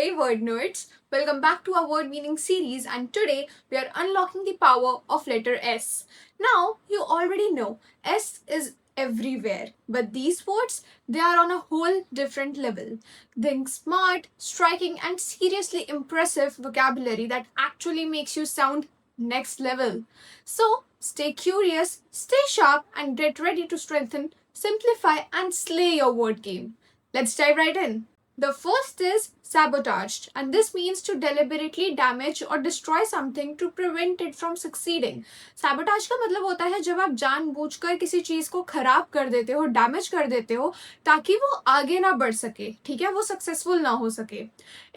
Hey word nerds, welcome back to our word meaning series, and today we are unlocking the power of letter S. Now, you already know S is everywhere, but these words they are on a whole different level. Think smart, striking and seriously impressive vocabulary that actually makes you sound next level. So, stay curious, stay sharp and get ready to strengthen, simplify and slay your word game. Let's dive right in. The first is sabotaged, and this means to deliberately damage or destroy something to prevent it from succeeding. Sabotage का मतलब होता है जब आप जानबूझकर किसी चीज को खराब कर देते हो, डैमेज कर देते हो ताकि वो आगे ना बढ़ सके, ठीक है, वो सक्सेसफुल ना हो सके.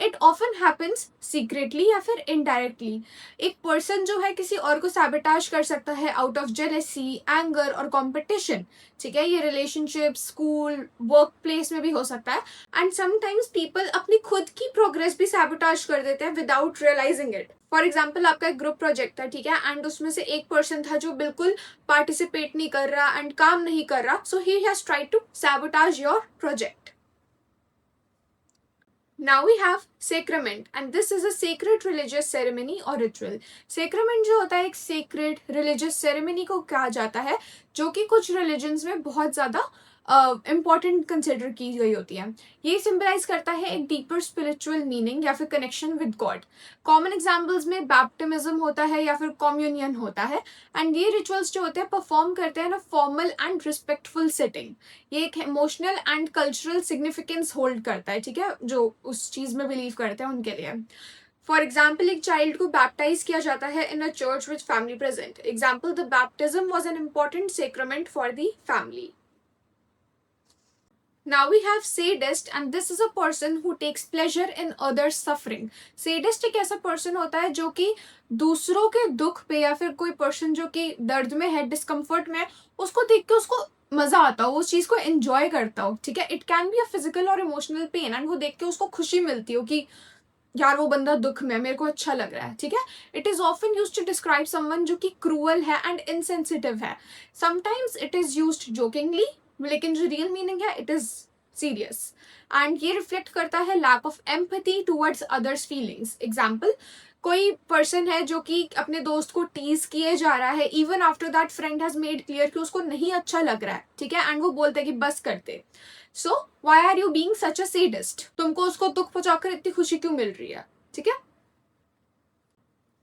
इट ऑफन हैपन्स सीक्रेटली या फिर इनडायरेक्टली. एक पर्सन जो है किसी और को सैबोटाज कर सकता है आउट ऑफ जेलेसी, एंगर और कॉम्पिटिशन. ठीक है, ये रिलेशनशिप, स्कूल, वर्क प्लेस में भी हो सकता है. एंड समटाइम्स पीपल अपनी खुद की प्रोग्रेस भी सैबोटाज कर देते हैं without realizing it. For example, आपका एक ग्रुप प्रोजेक्ट था, ठीक है, एंड उसमें से एक पर्सन था जो बिल्कुल पार्टिसिपेट नहीं कर रहा एंड काम नहीं कर रहा, so he has tried to sabotage your project. Now we have sacrament, and this is a sacred religious ceremony or ritual. Sacrament जो होता है एक sacred religious ceremony को कहा जाता है जो कि कुछ religions में बहुत ज़्यादा इम्पॉर्टेंट कंसिडर की गई होती है. ये सिंबलाइज करता है एक डीपर स्पिरिचुअल मीनिंग या फिर connection with God. Common examples में बैप्टिज्म होता है या फिर कम्युनियन होता है. एंड ये रिचुअल्स जो होते हैं परफॉर्म करते हैं ना फॉर्मल एंड रिस्पेक्टफुल सेटिंग. ये एक emotional and cultural significance hold करता है, ठीक है, जो उस चीज में बिलीव करते हैं उनके लिए. फॉर एग्जाम्पल, एक चाइल्ड को बैप्टाइज किया जाता है in a church with family present. Example, the baptism was an important sacrament for the family. Now we have sadist, and this is a person who takes pleasure in others' suffering. Sadist एक ऐसा person होता है जो कि दूसरों के दुख पे या फिर कोई person जो कि दर्द में है, डिस्कम्फर्ट में है, उसको देख के उसको मजा आता हो, उस चीज को एंजॉय करता हो. ठीक है, it can be a physical और इमोशनल पेन, एंड वो देख के उसको खुशी मिलती हो कि यार वो बंदा दुख में, मेरे को अच्छा लग रहा है. ठीक है, it is often use to describe someone जो कि क्रूअल है एंड इनसेंसिटिव है. Sometimes it is use jokingly, लेकिन जो रियल मीनिंग है इट इज सीरियस. एंड ये रिफ्लेक्ट करता है lack of empathy towards others feelings. Example, कोई पर्सन है जो कि अपने दोस्त को टीज किए जा रहा है even after that friend has made clear कि उसको नहीं अच्छा लग रहा है. ठीक है, एंड वो बोलते हैं कि बस करते. So why are you being such a sadist? तुमको उसको दुख पहुंचाकर इतनी खुशी क्यों मिल रही है? ठीक है.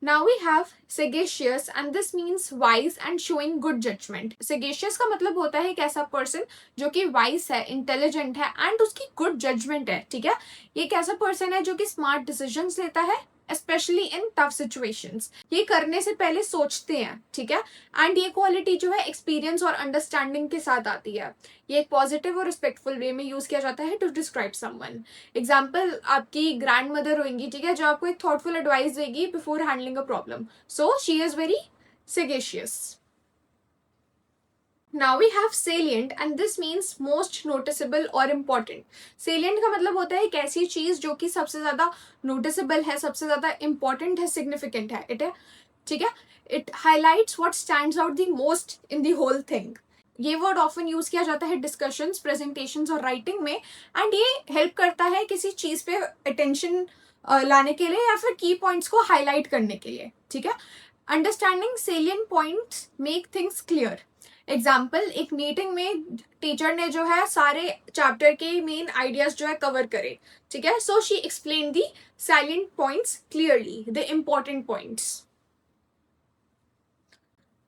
Now we have sagacious, and this means wise and showing good judgment. Sagacious का मतलब होता है एक ऐसा person जो कि wise है, intelligent है and उसकी good judgment है. ठीक है, ये एक ऐसा person है जो कि smart decisions लेता है, especially in tough situations. ये करने से पहले सोचते हैं. ठीक है, एंड ये क्वालिटी जो है एक्सपीरियंस और अंडरस्टैंडिंग के साथ आती है. ये एक पॉजिटिव और रिस्पेक्टफुल वे में यूज किया जाता है टू डिस्क्राइब समवन. एग्जाम्पल, आपकी ग्रैंड मदर होंगी, ठीक है, जो आपको एक थॉटफुल एडवाइस देगी before handling a problem. So she is very sagacious. Now we have salient, and this means most noticeable or important. Salient का मतलब होता है एक ऐसी चीज जो कि सबसे ज्यादा noticeable है, सबसे ज्यादा important है, significant है. इट है, ठीक है, it highlights what stands out the most in the whole thing. ये वर्ड ऑफन यूज किया जाता है डिस्कशंस, प्रेजेंटेशंस और राइटिंग में, एंड ये हेल्प करता है किसी चीज पे अटेंशन लाने के लिए या फिर की पॉइंट्स को हाईलाइट करने के लिए. ठीक है, understanding salient points make things clear. Example, एक मीटिंग में टीचर ने जो है सारे चैप्टर के मेन आइडियाज जो है कवर करे. ठीक है, so she explain the salient points clearly, the important points.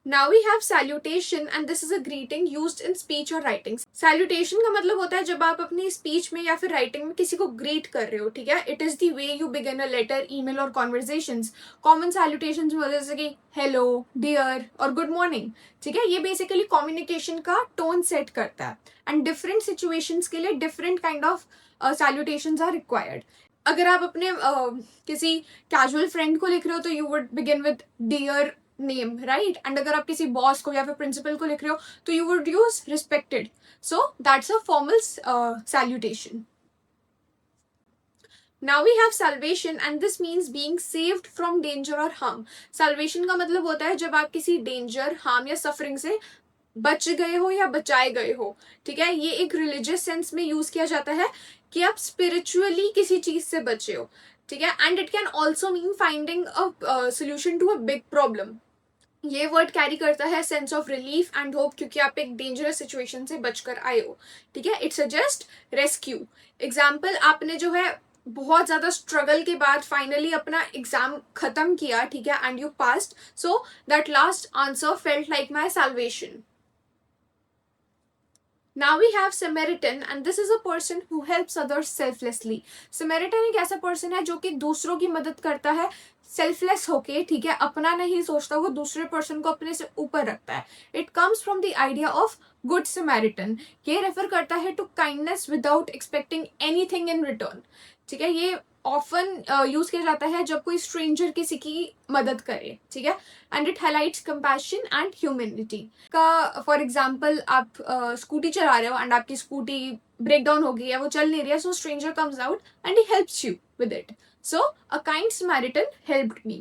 Now we have salutation, and this is a greeting used in speech or writing. Salutation का मतलब होता है जब आप अपनी स्पीच में या फिर राइटिंग में किसी को ग्रीट कर रहे हो. ठीक है, it is the way you begin a letter, email और कॉन्वर्जेशंस. कॉमन सैल्यूटेशंस में जैसे कि हेलो, डियर और गुड मॉर्निंग. ठीक है, ये बेसिकली कम्युनिकेशन का टोन सेट करता है, एंड डिफरेंट सिचुएशंस के लिए different kind of salutations are required. अगर आप अपने किसी कैजुअल फ्रेंड को लिख रहे हो तो you would begin with dear name, right. And अगर आप किसी बॉस को या फिर प्रिंसिपल को लिख रहे हो तो you would use respected. So that's a formal salutation. Now we have salvation, and this means being saved from danger or harm. Salvation का मतलब होता है जब आप किसी danger, harm या suffering से बच गए हो या बचाए गए हो. ठीक है, ये एक रिलीजियस सेंस में यूज किया जाता है कि आप स्पिरिचुअली किसी चीज से बचे हो, ठीक है। And it can also mean finding a solution to a big problem. ये वर्ड कैरी करता है sense of relief and hope, क्योंकि आप एक डेंजरस सिचुएशन से बचकर आए हो, ठीक है। It's just rescue. एग्जाम्पल, आपने जो है बहुत ज्यादा स्ट्रगल के बाद फाइनली अपना एग्जाम खत्म किया, ठीक है, and you passed, so that last answer felt like my salvation. Now we have Samaritan and this is a person who helps others selflessly. Samaritan एक ऐसा person है जो कि दूसरों की मदद करता है सेल्फलेस होके, ठीक है, अपना नहीं सोचता, वो दूसरे पर्सन को अपने से ऊपर रखता है. It comes from the idea of good Samaritan. ये रेफर करता है to kindness without expecting anything in return, ठीक है. ये ऑफन यूज किया जाता है जब कोई स्ट्रेंजर किसी की मदद करे, ठीक है. And it highlights compassion and humanity का. फॉर एग्जाम्पल, आप स्कूटी चला रहे हो एंड आपकी स्कूटी ब्रेक डाउन हो गई है, वो चल नहीं रही है, so stranger comes out and he helps you with it. So, a kind Samaritan helped me.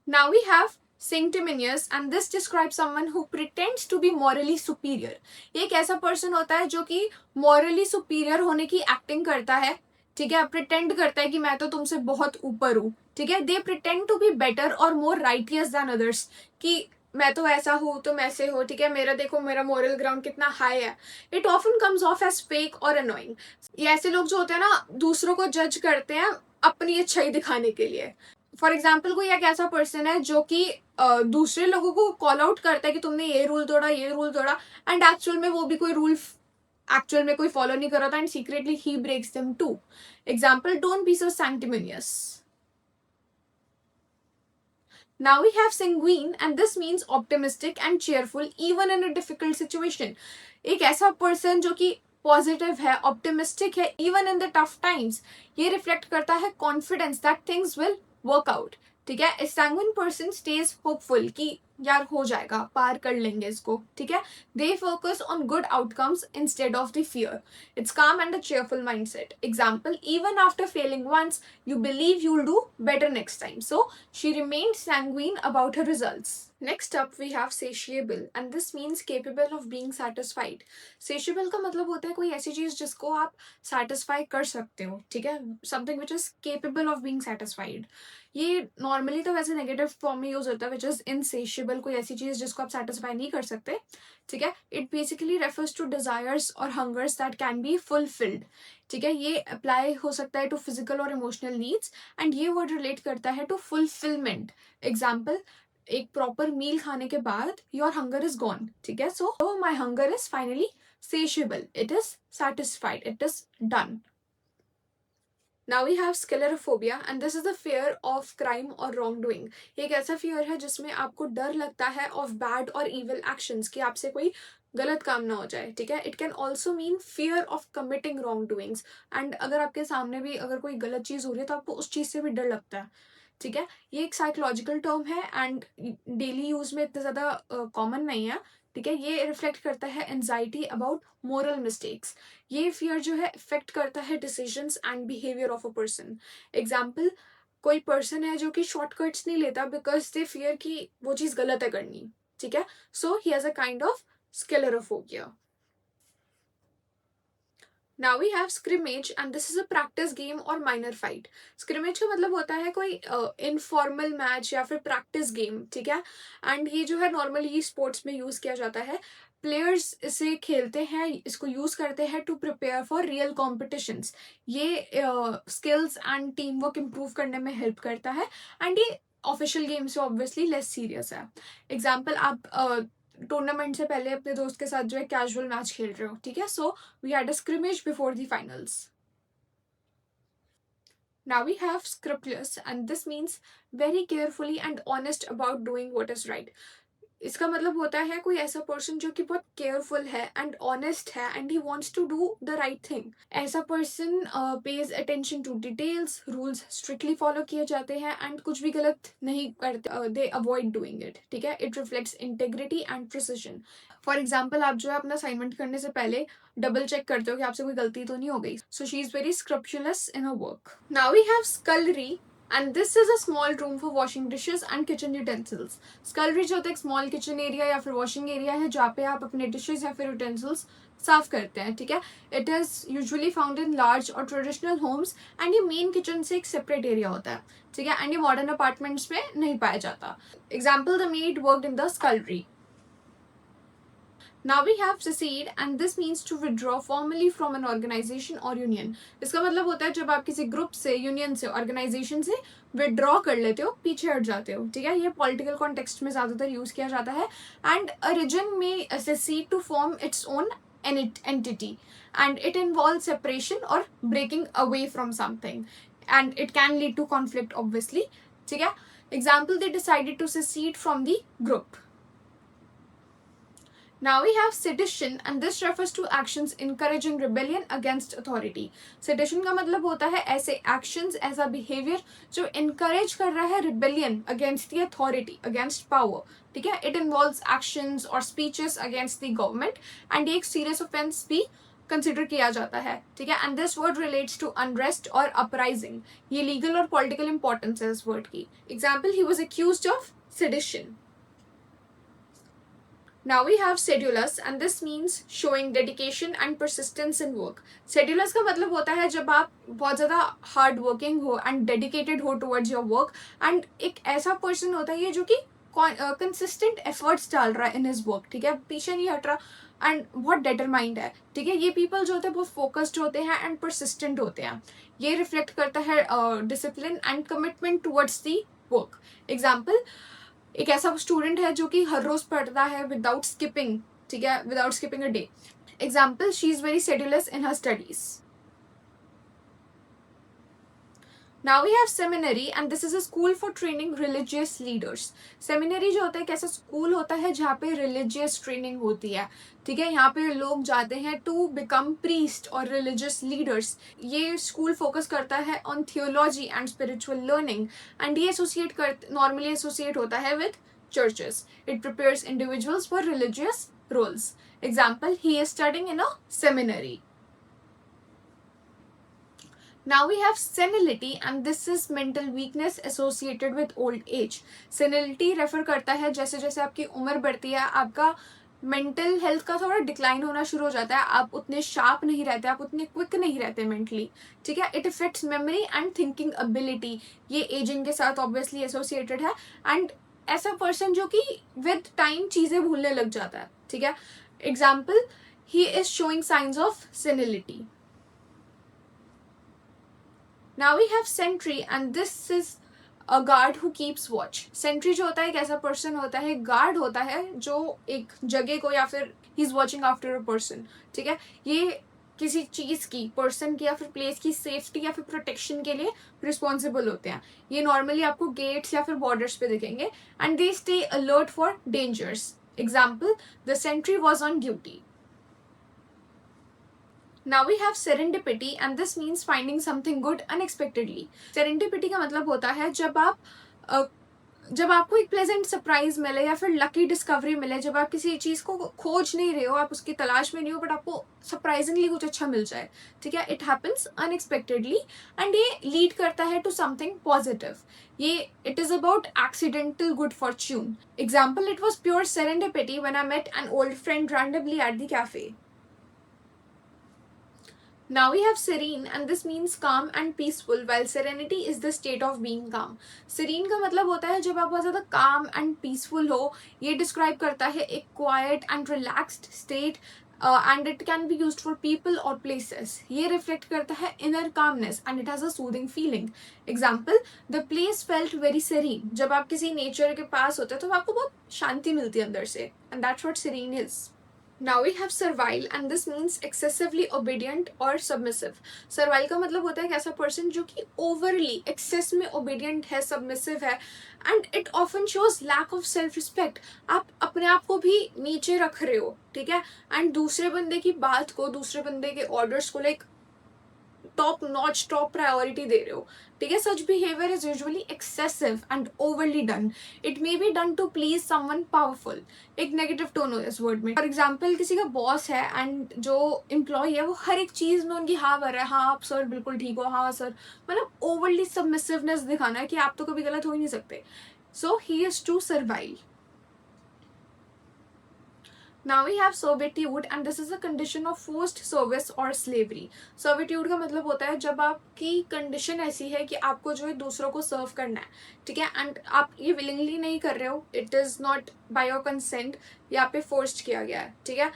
Now we have sanctimonious and this describes someone who pretends to be morally superior. ये एक ऐसा person होता है जो कि morally superior होने की acting करता है, ठीक है. pretend करता है कि मैं तो तुमसे बहुत ऊपर हूँ, ठीक है. they pretend to be better or more righteous than others, कि मैं तो ऐसा हूँ, तुम ऐसे हो, ठीक है, मेरा देखो, मेरा मोरल ग्राउंड कितना हाई है. It often comes off as fake और अनोइंग. ये ऐसे लोग जो होते हैं ना, दूसरों को जज करते हैं अपनी अच्छाई दिखाने के लिए. फॉर एग्जाम्पल, कोई एक ऐसा पर्सन है जो कि दूसरे लोगों को कॉल आउट करता है कि तुमने ये रूल तोड़ा, ये रूल तोड़ा, एंड एक्चुअल में वो भी कोई रूल एक्चुअल में कोई फॉलो नहीं कर रहा था, and secretly he breaks them too. Example, don't be so sanctimonious. Now we have sanguine and this means optimistic and cheerful even in a difficult situation. एक ऐसा person जो कि पॉजिटिव है, ऑप्टिमिस्टिक है, even in the tough times. ये reflect करता है confidence that things will work out, ठीक है. ए सैंग्विन पर्सन स्टेज होपफुल कि यार हो जाएगा, पार कर लेंगे इसको, ठीक है. They focus on good outcomes instead of the fear. It's calm and a cheerful mindset. Example, even after failing once you believe you'll do better next time. So she remained sanguine about her results. Next up we have satiable and this means capable of being satisfied. Satiable का मतलब होता है कोई ऐसी चीज जिसको आप satisfy कर सकते हो, ठीक है. Something which is capable of being satisfied. ये नॉर्मली तो वैसे नेगेटिव फॉर्म में यूज होता है, विच इज इनसेशिएबल, कोई ऐसी चीज जिसको आप सेटिस्फाई नहीं कर सकते, ठीक है. It basically refers to desires और hungers that can be fulfilled, ठीक है. ये अप्लाई हो सकता है टू फिजिकल और इमोशनल नीड्स एंड ये वर्ड रिलेट करता है टू फुलफिलमेंट. एग्जाम्पल, एक प्रॉपर मील खाने के बाद योर हंगर इज गॉन, ठीक है. So my hunger is finally satiable, it is satisfied, it is done. Now we have sclerophobia and this is the fear of crime or wrongdoing. ये एक ऐसा fear है जिसमें आपको डर लगता है of bad or evil actions, कि आपसे कोई गलत काम ना हो जाए, ठीक है. It can also mean fear of committing wrongdoings and अगर आपके सामने भी अगर कोई गलत चीज़ हो रही है तो आपको उस चीज़ से भी डर लगता है, ठीक है. ये एक साइकोलॉजिकल टर्म है एंड डेली यूज में इतना ज़्यादा कॉमन नहीं है, ठीक है. ये रिफ्लेक्ट करता है एंजाइटी अबाउट मोरल मिस्टेक्स. ये फियर जो है इफेक्ट करता है decisions and behaviour of a person. Example, कोई पर्सन है जो कि शॉर्टकट्स नहीं लेता बिकॉज दे फियर कि वो चीज़ गलत है करनी, ठीक है. So he has a kind of scelerophobia. Now we have scrimmage and this is a practice game or minor fight. Scrimmage का मतलब होता है कोई इनफॉर्मल मैच या फिर प्रैक्टिस गेम, ठीक है. एंड ये जो है नॉर्मली स्पोर्ट्स में यूज किया जाता है. प्लेयर्स इसे खेलते हैं, इसको यूज करते हैं to prepare for real competitions. ये skills and teamwork improve करने में हेल्प करता है एंड ये ऑफिशियल गेम से ऑब्वियसली लेस सीरियस है. एग्जाम्पल, आप टूर्नामेंट से पहले अपने दोस्त के साथ जो है कैजुअल मैच खेल रहे हो, ठीक है. So we had a scrimmage before the finals. Now we have scrupulous and this means very carefully and honest about doing what is right. इसका मतलब होता है कोई ऐसा पर्सन जो कि बहुत केयरफुल है एंड ऑनेस्ट है and he wants to do the right thing. ऐसा person pays attention to details, rules strictly follow किए जाते हैं एंड कुछ भी गलत नहीं करते, दे अवॉइड डूइंग इट, ठीक है. It reflects integrity and precision. For example, आप जो है अपना असाइनमेंट करने से पहले डबल चेक करते हो कि आपसे कोई गलती तो नहीं हो गई. So she is very scrupulous in her work. Now we have scullery and this is a small room for washing dishes and kitchen utensils. Scullery जो होता है एक स्मॉल किचन एरिया या फिर वॉशिंग एरिया है जहाँ पे आप अपने डिशेज या फिर यूटेंसिल्स साफ करते हैं, ठीक है। It is usually found in large और ट्रेडिशनल होम्स एंड ये मेन किचन से एक सेपरेट एरिया होता है, ठीक है। एंड ये मॉडर्न अपार्टमेंट्स में नहीं पाया जाता। Example, the maid worked in the scullery. Now we have secede and this means to withdraw formally from an organization or union. इसका मतलब होता है जब आप किसी ग्रुप से, यूनियन से, ऑर्गेनाइजेशन से विड्रॉ कर लेते हो, पीछे हट जाते हो, ठीक है। ये पॉलिटिकल कॉन्टेक्स्ट में ज़्यादातर यूज़ किया जाता है। एंड अ रीजन में secede to form its own entity and it involves separation or breaking away from something and it can lead to conflict obviously, ठीक है। Example, they decided to secede from the group. Now we have sedition and this refers to actions encouraging rebellion against authority. Sedition का मतलब होता है ऐसे actions, ऐसा behavior जो encourage कर रहा है rebellion against the authority, against power, ठीक है। It involves actions or speeches against the government and ये एक serious offense भी कंसिडर किया जाता है, ठीक है। And this word relates to unrest और अपराइजिंग। ये लीगल और पॉलिटिकल इंपॉर्टेंस है इस वर्ड की। Example, he was accused of sedition. Now we have sedulous and this means showing dedication and persistence in work. Sedulous का मतलब होता है जब आप बहुत ज़्यादा हार्ड वर्किंग हो एंड डेडिकेटेड हो टुवर्ड्स योर वर्क एंड एक ऐसा पर्सन होता है ये जो कि कंसिस्टेंट एफर्ट्स डाल रहा है इन हिज वर्क, ठीक है, पीछे नहीं हट रहा एंड बहुत डिटरमाइंड है, ठीक है। ये पीपल जो होते हैं बहुत फोकस्ड होते हैं एंड परसिस्टेंट होते हैं। ये रिफ्लेक्ट करता है discipline and commitment towards the work. Example, एक ऐसा स्टूडेंट है जो कि हर रोज पढ़ता है विदाउट स्किपिंग, ठीक है, without skipping a day. Example, she is very sedulous in her studies. Now we have seminary and this is a school for training religious leaders. Seminary जो होता है एक ऐसा स्कूल होता है जहाँ पे religious training होती है, ठीक है। यहाँ पे लोग जाते हैं to become priest और religious leaders. ये स्कूल फोकस करता है on theology and spiritual learning and ये normally associate होता है with churches. It prepares individuals for religious roles. Example, he is studying in a seminary. Now we have senility and this is mental weakness associated with old age. Senility refer करता है जैसे जैसे आपकी उम्र बढ़ती है आपका मेंटल हेल्थ का थोड़ा डिक्लाइन होना शुरू हो जाता है, आप उतने शार्प नहीं रहते, आप उतने क्विक नहीं रहते मेंटली, ठीक है। It effects memory and thinking ability. ये एजिंग के साथ ऑब्वियसली एसोसिएटेड है एंड ऐसा पर्सन जो कि विद टाइम चीज़ें भूलने लग जाता है, ठीक है। Example, he is showing signs of senility. Now we have sentry and this is a guard who keeps watch. Sentry जो होता है एक ऐसा पर्सन होता है, गार्ड होता है जो एक जगह को या फिर he is watching after a person, ठीक है। ये किसी चीज़ की, पर्सन की या फिर प्लेस की सेफ्टी या फिर प्रोटेक्शन के लिए रिस्पॉन्सिबल होते हैं। ये नॉर्मली आपको गेट्स या फिर बॉर्डर्स पे दिखेंगे and they stay alert for dangers. Example, the sentry was on duty. Now we have serendipity and this means finding something good unexpectedly. Serendipity का मतलब होता है जब आपको एक प्लेजेंट सरप्राइज मिले या फिर लकी डिस्कवरी मिले, जब आप किसी चीज़ को खोज नहीं रहे हो, आप उसकी तलाश में नहीं हो, बट आपको सरप्राइजिंगली कुछ अच्छा मिल जाए, ठीक है। इट हैपन्स अनएक्सपेक्टेडली एंड ये लीड करता है टू समथिंग पॉजिटिव। ये it is about accidental good fortune. Example, it was pure serendipity when I met an old friend randomly at the cafe. Now we have serene and this means calm and peaceful while serenity is the state of being calm. Serene का मतलब होता है जब आप बहुत ज़्यादा calm and peaceful हो। ये describe करता है एक quiet and relaxed state and it can be used for people or places. ये reflect करता है inner calmness and it has a soothing feeling. Example, the place felt very serene. जब आप किसी nature के पास होते हो तो आपको बहुत शांति मिलती है अंदर से and that's what serene is. Now we have servile and this means excessively obedient or submissive. Servile का मतलब होता है एक ऐसा person जो कि overly excess में obedient है, submissive है and it often shows lack of self respect. आप अपने आप को भी नीचे रख रहे हो, ठीक है, and दूसरे बंदे की बात को, दूसरे बंदे के orders को like top notch top priority दे रहे हो, ठीक है. Such behaviour is usually excessive and overly done. It may be done to please someone powerful. एक नेगेटिव टोन हो इस वर्ड में. फॉर एग्जाम्पल किसी का बॉस है एंड जो एम्प्लॉय है वो हर एक चीज में उनकी हाँ भर रहा है, हाँ आप सर बिल्कुल ठीक हो, हाँ सर. मतलब ओवरली सबमिसिवनेस दिखाना है कि आप तो कभी गलत हो ही नहीं सकते. So he is to survive. Now we have servitude and this is a condition of forced service or slavery. Servitude का मतलब होता है जब आपकी कंडीशन ऐसी है कि आपको जो है दूसरों को सर्व करना है, ठीक है, एंड आप ये विलिंगली नहीं कर रहे हो, it is not by your consent, यहाँ पे फोर्स्ड किया गया है, ठीक है.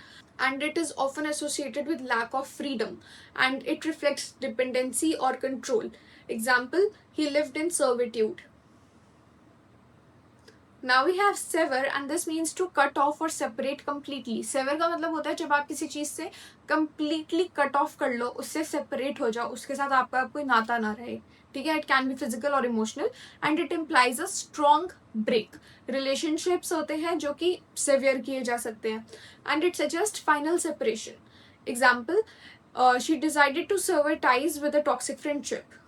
And it is often associated with lack of freedom and it reflects dependency or control. Example, he lived in servitude. Now we have sever and this means to cut off or separate completely. Sever का मतलब होता है जब आप किसी चीज़ से completely cut off कर लो, उससे separate हो जाओ, उसके साथ आपका कोई नाता ना रहे, ठीक है. It can be physical or emotional and it implies a strong break. Relationships होते हैं जो कि sever किए जा सकते हैं and it suggests final separation. Example, she decided to sever ties with a toxic friendship.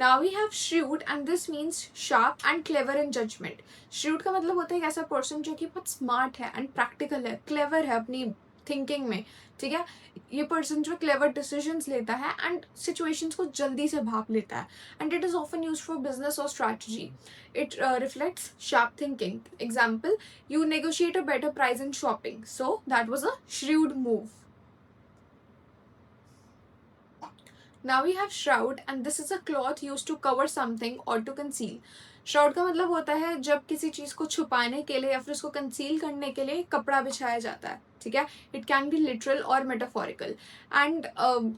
Now we have shrewd and this means sharp and clever in judgment. Shrewd का मतलब होता है एक ऐसा पर्सन जो कि बहुत स्मार्ट है एंड प्रैक्टिकल है, क्लेवर है अपनी थिंकिंग में, ठीक है. ये पर्सन जो क्लेवर डिसीजंस लेता है एंड सिचुएशंस को जल्दी से भाप लेता है and it is often used for business और strategy. It reflects sharp thinking. Example, you negotiate a better price in shopping, so that was a shrewd move. Now we have shroud and this is a cloth used to cover something or to conceal. Shroud का मतलब होता है जब किसी चीज़ को छुपाने के लिए या फिर उसको कंसील करने के लिए कपड़ा बिछाया जाता है, ठीक है. इट कैन बी लिटरल और मेटाफोरिकल एंड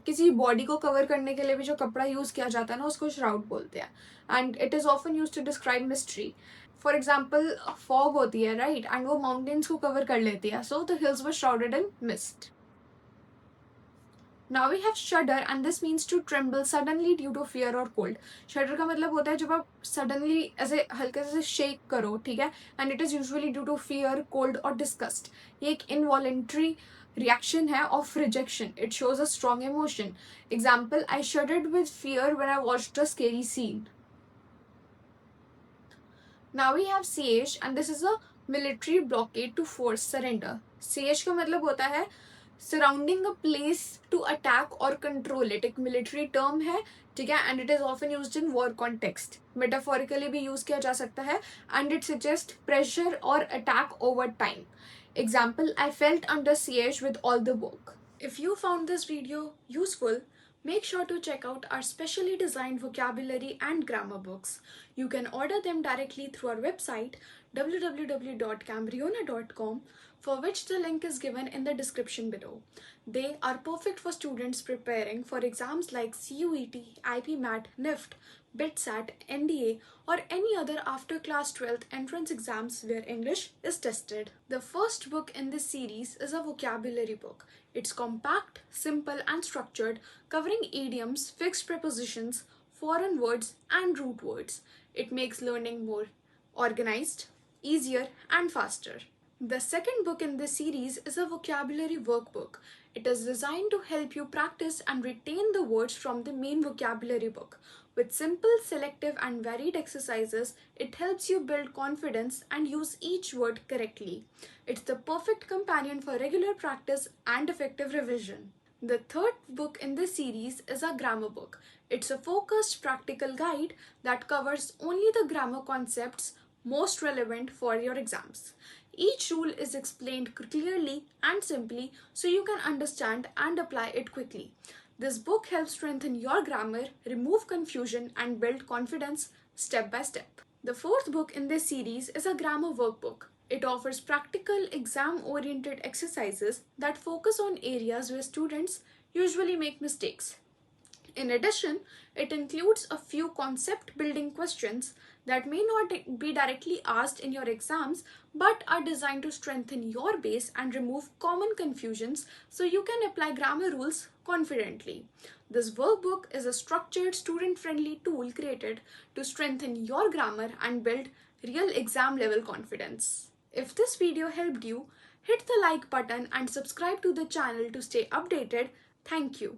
किसी बॉडी को कवर करने के लिए भी जो कपड़ा यूज़ किया जाता है ना उसको श्राउड बोलते हैं and it is often use to describe mystery. For example fog होती है राइट एंड वो माउंटेन्स को कवर कर लेती है, so the hills were shrouded in mist. Now we have shudder and this means to tremble suddenly due to fear or cold. Shudder का मतलब होता है जब आप suddenly ऐसे हल्के से shake करो, ठीक है, and it is usually due to fear, cold or disgust. ये एक involuntary reaction है of rejection. It shows a strong emotion. Example, I shuddered with fear when I watched a scary scene. Now we have siege and this is a military blockade to force surrender. Siege का मतलब होता है surrounding a place to attack और control it. एक military term है, ठीक है, and it is often used in war context. Metaphorically भी यूज किया जा सकता है एंड इट सजेस्ट प्रेशर और attack over time. Example, I felt under siege with all the work. If you found this video useful, make sure to check out our specially designed vocabulary and grammar books. You can order them directly through our website www.cambriona.com, for which the link is given in the description below. They are perfect for students preparing for exams like CUET, IPMAT, NIFT, BITSAT, NDA, or any other after class 12th entrance exams where English is tested. The first book in this series is a vocabulary book. It's compact, simple, and structured, covering idioms, fixed prepositions, foreign words, and root words. It makes learning more organized, easier, and faster. The second book in this series is a vocabulary workbook. It is designed to help you practice and retain the words from the main vocabulary book. With simple, selective, and varied exercises, it helps you build confidence and use each word correctly. It's the perfect companion for regular practice and effective revision. The third book in this series is a grammar book. It's a focused, practical guide that covers only the grammar concepts most relevant for your exams. Each rule is explained clearly and simply so you can understand and apply it quickly. This book helps strengthen your grammar, remove confusion, and build confidence step by step. The fourth book in this series is a grammar workbook. It offers practical, exam-oriented exercises that focus on areas where students usually make mistakes. In addition, it includes a few concept-building questions that may not be directly asked in your exams but are designed to strengthen your base and remove common confusions so you can apply grammar rules confidently. This workbook is a structured, student-friendly tool created to strengthen your grammar and build real exam-level confidence. If this video helped you, hit the like button and subscribe to the channel to stay updated thank you.